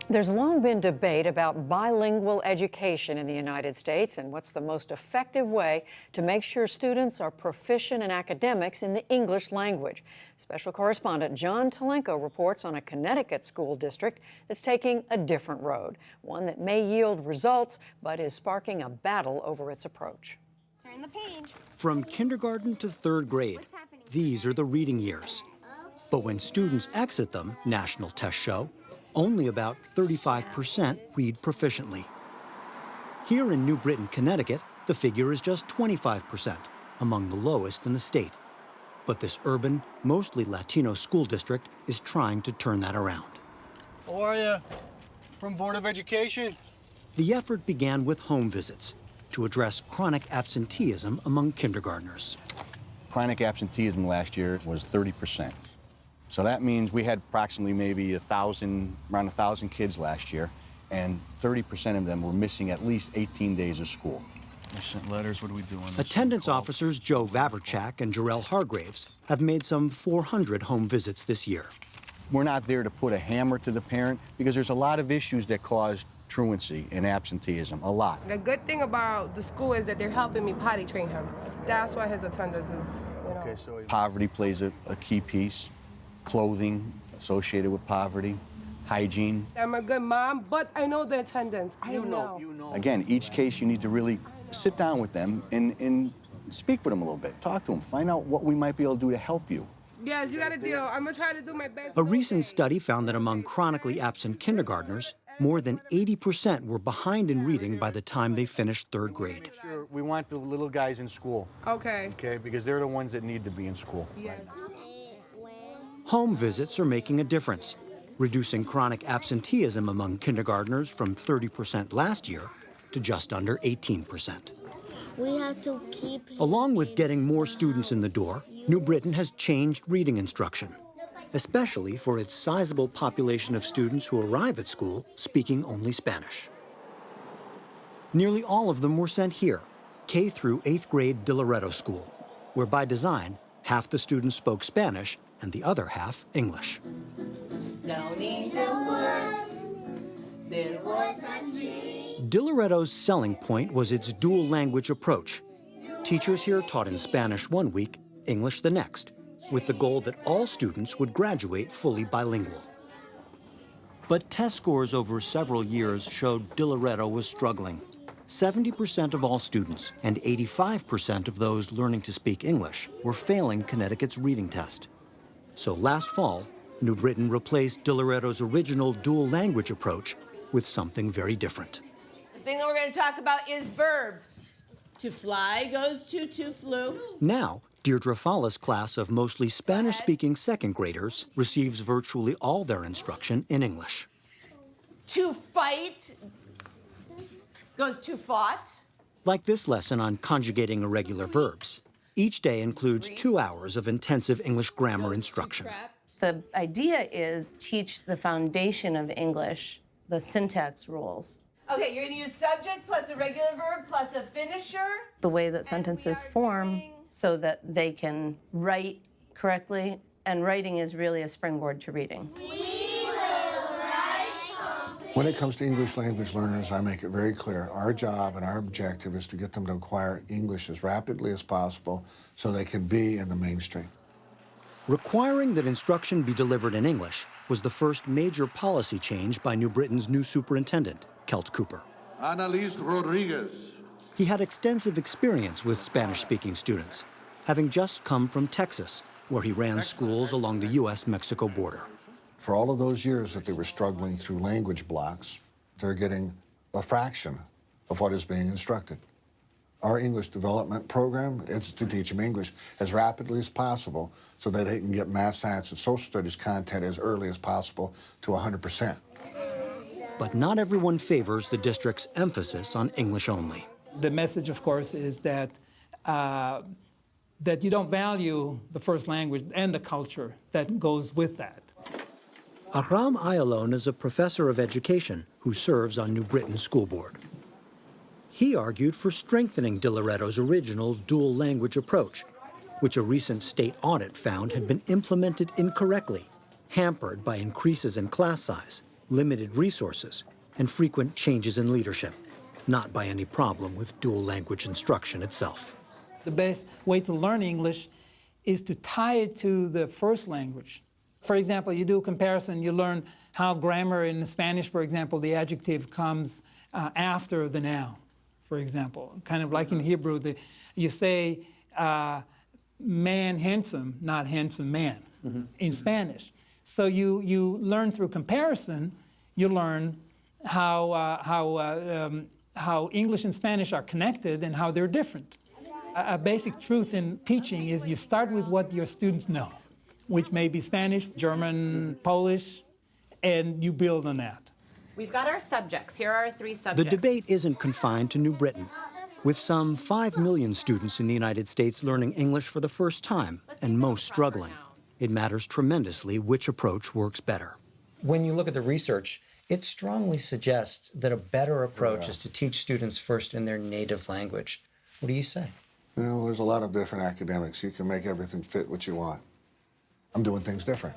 There's long been debate about bilingual education in the United States and what's the most effective way to make sure students are proficient in academics in the English language. Special correspondent John Talenko reports on a Connecticut school district that's taking a different road, one that may yield results but is sparking a battle over its approach. Turn the page. From kindergarten to third grade, these are the reading years. But when students exit them, national tests show, only about 35% read proficiently. Here in New Britain, Connecticut, the figure is just 25%, among the lowest in the state. But this urban, mostly Latino school district is trying to turn that around. How are you? From Board of Education? The effort began with home visits to address chronic absenteeism among kindergartners. Chronic absenteeism last year was 30%. So that means we had approximately maybe around 1,000 kids last year, and 30% of them were missing at least 18 days of school. I sent letters. What do we do on this? Attendance officers Joe Vavrchak and Jarell Hargraves have made some 400 home visits this year. We're not there to put a hammer to the parent because there's a lot of issues that cause truancy and absenteeism, a lot. The good thing about the school is that they're helping me potty train him. That's why his attendance is, Okay, so poverty plays a key piece. Clothing associated with poverty, hygiene. I'm a good mom, but I know the attendance. I know. Again, each case you need to really sit down with them and speak with them a little bit. Talk to them. Find out what we might be able to do to help you. Yes, you got to deal. I'm going to try to do my best. A recent study found that among chronically absent kindergartners, more than 80% were behind in reading by the time they finished third grade. Sure, we want the little guys in school. Okay. Okay, because they're the ones that need to be in school. Yes. Home visits are making a difference, reducing chronic absenteeism among kindergartners from 30% last year to just under 18%. We have to keep... Along with getting more students in the door, New Britain has changed reading instruction, especially for its sizable population of students who arrive at school speaking only Spanish. Nearly all of them were sent here, K through 8th grade De Loreto School, where by design, half the students spoke Spanish and the other half English. Down in the woods, there was a tree. De Loreto's selling point was its dual language approach. Teachers here taught in Spanish one week, English the next, with the goal that all students would graduate fully bilingual. But test scores over several years showed De Loreto was struggling. 70% of all students and 85% of those learning to speak English were failing Connecticut's reading test. So last fall, New Britain replaced De Loreto's original dual language approach with something very different. The thing that we're going to talk about is verbs. To fly goes to flew. Now, Deirdre Falla's class of mostly Spanish-speaking second graders receives virtually all their instruction in English. To fight goes to fought. Like this lesson on conjugating irregular verbs. Each day includes 2 hours of intensive English grammar instruction. The idea is teach the foundation of English, the syntax rules. Okay, you're going to use subject plus a regular verb plus a finisher. The way that sentences form so that they can write correctly, and writing is really a springboard to reading. When it comes to English language learners, I make it very clear, our job and our objective is to get them to acquire English as rapidly as possible so they can be in the mainstream. Requiring that instruction be delivered in English was the first major policy change by New Britain's new superintendent, Kelt Cooper. Annalise Rodriguez. He had extensive experience with Spanish-speaking students, having just come from Texas, where he ran schools along the U.S.-Mexico border. For all of those years that they were struggling through language blocks, they're getting a fraction of what is being instructed. Our English development program is to teach them English as rapidly as possible so that they can get math, science, and social studies content as early as possible to 100%. But not everyone favors the district's emphasis on English only. The message, of course, is that you don't value the first language and the culture that goes with that. Aram Ayalon is a professor of education who serves on New Britain's school board. He argued for strengthening De Loreto's original dual language approach which a recent state audit found had been implemented incorrectly, hampered by increases in class size, limited resources, and frequent changes in leadership, not by any problem with dual language instruction itself. The best way to learn English is to tie it to the first language. For example, you do a comparison, you learn how grammar in Spanish, for example, the adjective comes after the noun, for example. Kind of like in Hebrew, you say man handsome, not handsome man, in Spanish. So you learn through comparison, you learn how English and Spanish are connected and how they're different. A basic truth in teaching is you start with what your students know, which may be Spanish, German, Polish, and you build on that. We've got our subjects. Here are our 3 subjects. The debate isn't confined to New Britain. With some 5 million students in the United States learning English for the first time, and most struggling, it matters tremendously which approach works better. When you look at the research, it strongly suggests that a better approach is to teach students first in their native language. What do you say? You know, there's a lot of different academics. You can make everything fit what you want. I'm doing things different.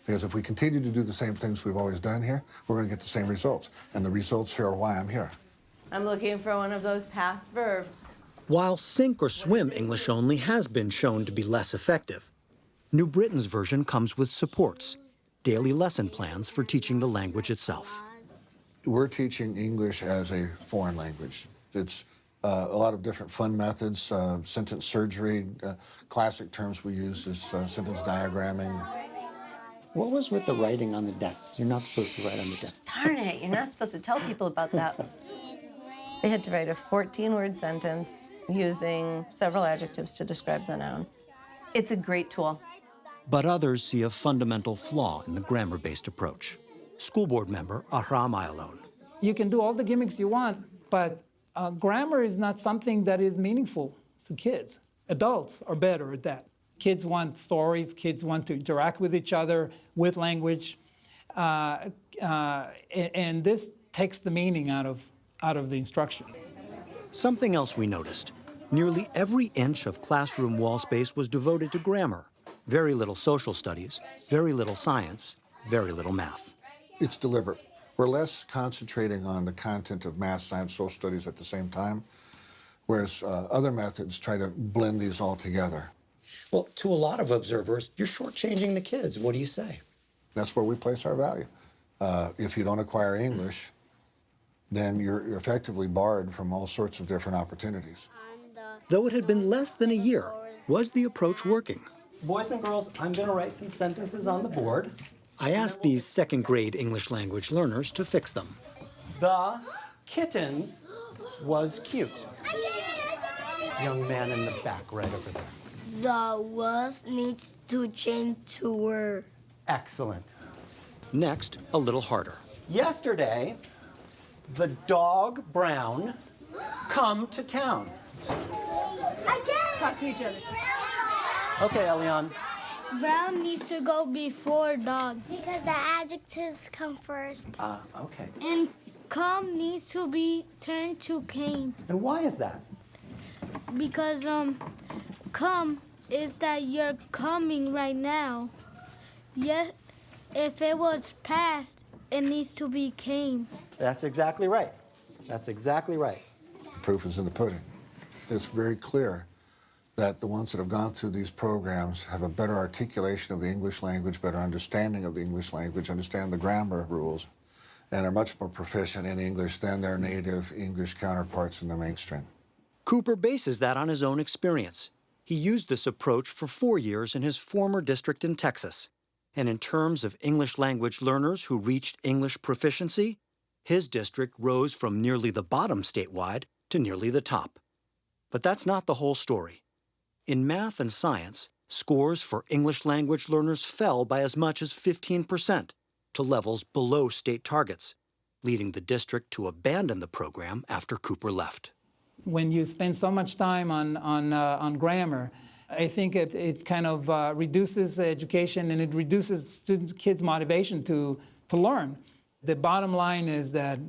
Because if we continue to do the same things we've always done here, we're going to get the same results. And the results here are why I'm here. I'm looking for one of those past verbs. While sink or swim English only has been shown to be less effective, New Britain's version comes with supports, daily lesson plans for teaching the language itself. We're teaching English as a foreign language. It's a lot of different fun methods, sentence surgery, classic terms we use is sentence diagramming. What was with the writing on the desks? You're not supposed to write on the desk. Darn it, you're not supposed to tell people about that. They had to write a 14-word sentence using several adjectives to describe the noun. It's a great tool. But others see a fundamental flaw in the grammar-based approach. School board member Ahram Ayalon. You can do all the gimmicks you want, but grammar is not something that is meaningful to kids. Adults are better at that. Kids want stories, kids want to interact with each other, with language, and this takes the meaning out of the instruction. Something else we noticed. Nearly every inch of classroom wall space was devoted to grammar. Very little social studies, very little science, very little math. It's deliberate. We're less concentrating on the content of math, science, social studies at the same time, whereas other methods try to blend these all together. Well, to a lot of observers, you're shortchanging the kids. What do you say? That's where we place our value. If you don't acquire English, then you're effectively barred from all sorts of different opportunities. Though it had been less than a year, was the approach working? Boys and girls, I'm going to write some sentences on the board. I asked these second-grade English language learners to fix them. The kittens was cute. Young man in the back right over there. The was needs to change to were. Excellent. Next, a little harder. Yesterday, the dog Brown come to town. Talk to each other. Okay, Elian. Brown needs to go before dog. Because the adjectives come first. Okay. And come needs to be turned to came. And why is that? Because come is that you're coming right now. Yet if it was past, it needs to be came. That's exactly right. That's exactly right. The proof is in the pudding. It's very clear that the ones that have gone through these programs have a better articulation of the English language, better understanding of the English language, understand the grammar rules, and are much more proficient in English than their native English counterparts in the mainstream. Cooper bases that on his own experience. He used this approach for 4 years in his former district in Texas. And in terms of English language learners who reached English proficiency, his district rose from nearly the bottom statewide to nearly the top. But that's not the whole story. In math and science, scores for English language learners fell by as much as 15% to levels below state targets, leading the district to abandon the program after Cooper left. When you spend so much time on grammar, I think it kind of reduces education and it reduces kids' motivation to learn. The bottom line is that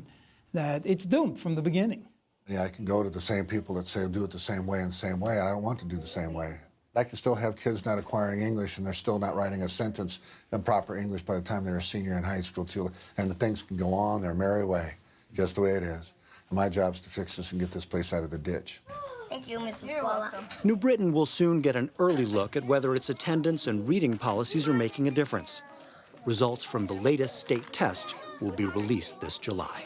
it's doomed from the beginning. Yeah, I can go to the same people that say do it the same way and the same way, and I don't want to do the same way. I can still have kids not acquiring English and they're still not writing a sentence in proper English by the time they're a senior in high school, too. And the things can go on their merry way, just the way it is. And my job is to fix this and get this place out of the ditch. Thank you, Mrs. You're welcome. New Britain will soon get an early look at whether its attendance and reading policies are making a difference. Results from the latest state test will be released this July.